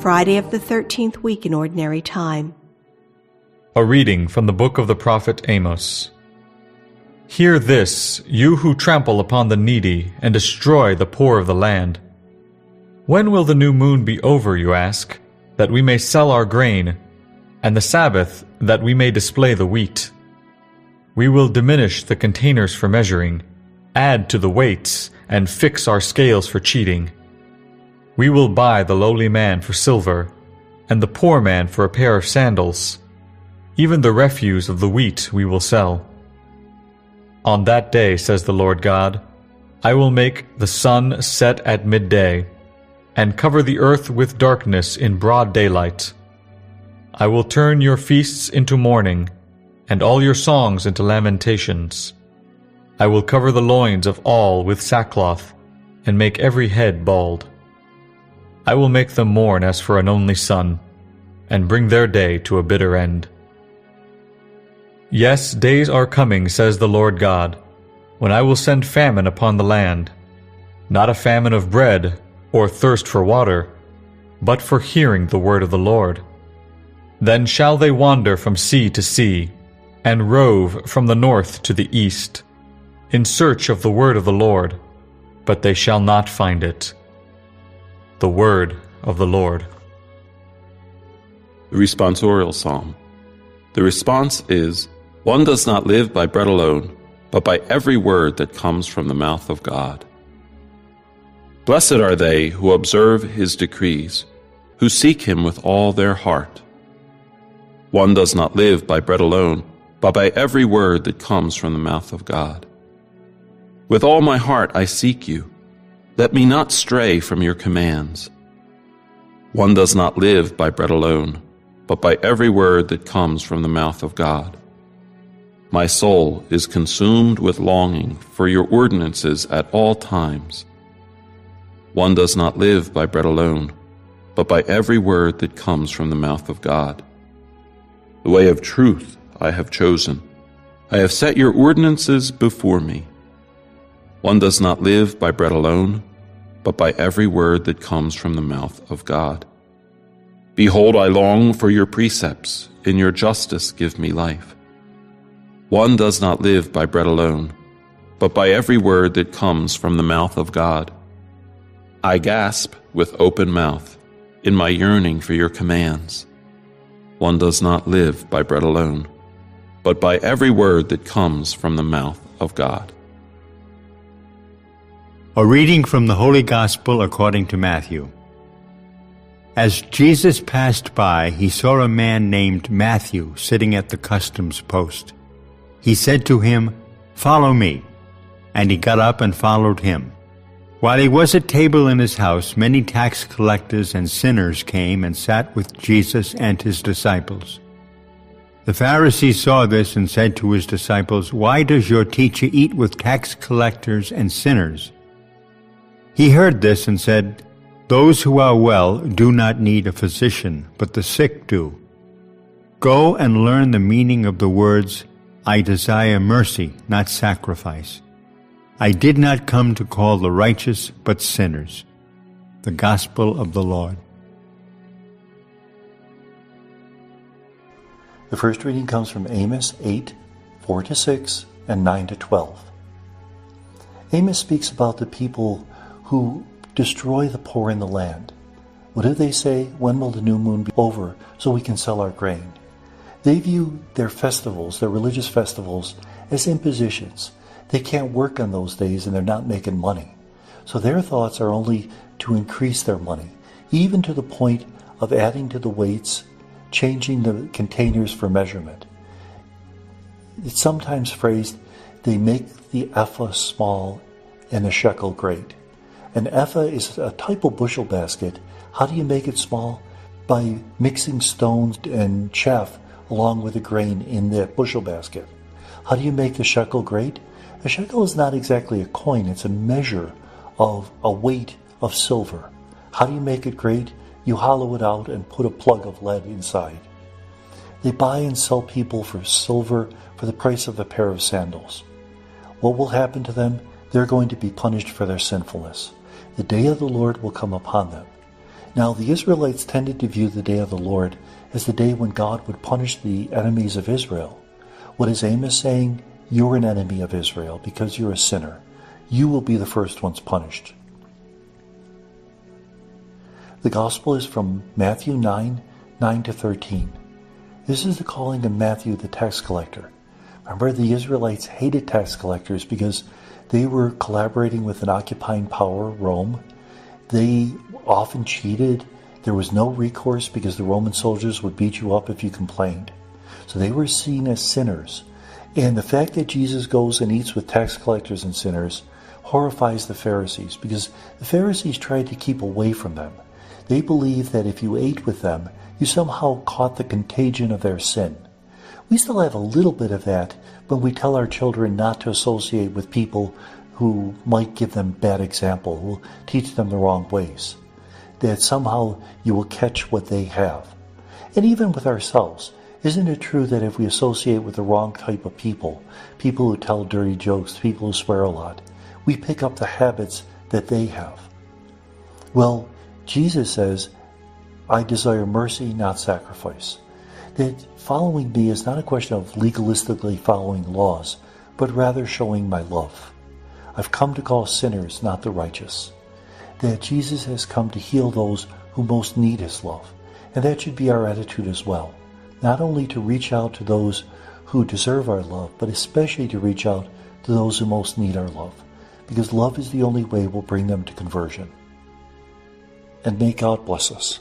Friday of the 13th week in Ordinary Time. A reading from the book of the prophet Amos. Hear this, you who trample upon the needy and destroy the poor of the land. When will the new moon be over, you ask, that we may sell our grain, and the Sabbath, that we may display the wheat? We will diminish the containers for measuring, add to the weights, and fix our scales for cheating. We will buy the lowly man for silver, and the poor man for a pair of sandals. Even the refuse of the wheat we will sell. On that day, says the Lord God, I will make the sun set at midday, and cover the earth with darkness in broad daylight. I will turn your feasts into mourning, and all your songs into lamentations. I will cover the loins of all with sackcloth, and make every head bald. I will make them mourn as for an only son, and bring their day to a bitter end. Yes, days are coming, says the Lord God, when I will send famine upon the land, not a famine of bread or thirst for water, but for hearing the word of the Lord. Then shall they wander from sea to sea, and rove from the north to the east, in search of the word of the Lord, but they shall not find it. The word of the Lord. The responsorial psalm. The response is, one does not live by bread alone, but by every word that comes from the mouth of God. Blessed are they who observe his decrees, who seek him with all their heart. One does not live by bread alone, but by every word that comes from the mouth of God. With all my heart I seek you. Let me not stray from your commands. One does not live by bread alone, but by every word that comes from the mouth of God. My soul is consumed with longing for your ordinances at all times. One does not live by bread alone, but by every word that comes from the mouth of God. The way of truth I have chosen. I have set your ordinances before me. One does not live by bread alone, but by every word that comes from the mouth of God. Behold, I long for your precepts. In your justice give me life. One does not live by bread alone, but by every word that comes from the mouth of God. I gasp with open mouth in my yearning for your commands. One does not live by bread alone, but by every word that comes from the mouth of God. A reading from the Holy Gospel according to Matthew. As Jesus passed by, he saw a man named Matthew sitting at the customs post. He said to him, "Follow me." And he got up and followed him. While he was at table in his house, many tax collectors and sinners came and sat with Jesus and his disciples. The Pharisees saw this and said to his disciples, "Why does your teacher eat with tax collectors and sinners?" He heard this and said, "Those who are well do not need a physician, but the sick do. Go and learn the meaning of the words, 'I desire mercy, not sacrifice.' I did not come to call the righteous, but sinners." The Gospel of the Lord. The first reading comes from Amos 8, 4-6, and 9-12. Amos speaks about the people who destroy the poor in the land. What do they say? When will the new moon be over so we can sell our grain? They view their festivals, their religious festivals, as impositions. They can't work on those days and they're not making money. So their thoughts are only to increase their money, even to the point of adding to the weights, changing the containers for measurement. It's sometimes phrased, they make the ephah small and a shekel great. An ephah is a type of bushel basket. How do you make it small? By mixing stones and chaff along with the grain in that bushel basket. How do you make the shekel great? A shekel is not exactly a coin, it's a measure of a weight of silver. How do you make it great? You hollow it out and put a plug of lead inside. They buy and sell people for silver for the price of a pair of sandals. What will happen to them? They're going to be punished for their sinfulness. The day of the Lord will come upon them. Now, the Israelites tended to view the day of the Lord as the day when God would punish the enemies of Israel. What is Amos saying? You're an enemy of Israel because you're a sinner. You will be the first ones punished. The Gospel is from Matthew 9:9-13. This is the calling of Matthew the tax collector. Remember, the Israelites hated tax collectors because they were collaborating with an occupying power, Rome. They often cheated. There was no recourse because the Roman soldiers would beat you up if you complained. So they were seen as sinners. And the fact that Jesus goes and eats with tax collectors and sinners horrifies the Pharisees because the Pharisees tried to keep away from them. They believed that if you ate with them, you somehow caught the contagion of their sin. We still have a little bit of that when we tell our children not to associate with people who might give them bad example, who will teach them the wrong ways. That somehow you will catch what they have. And even with ourselves, isn't it true that if we associate with the wrong type of people, people who tell dirty jokes, people who swear a lot, we pick up the habits that they have? Well, Jesus says, I desire mercy, not sacrifice. That following me is not a question of legalistically following laws, but rather showing my love. I've come to call sinners, not the righteous. That Jesus has come to heal those who most need his love. And that should be our attitude as well. Not only to reach out to those who deserve our love, but especially to reach out to those who most need our love. Because love is the only way we'll bring them to conversion. And may God bless us.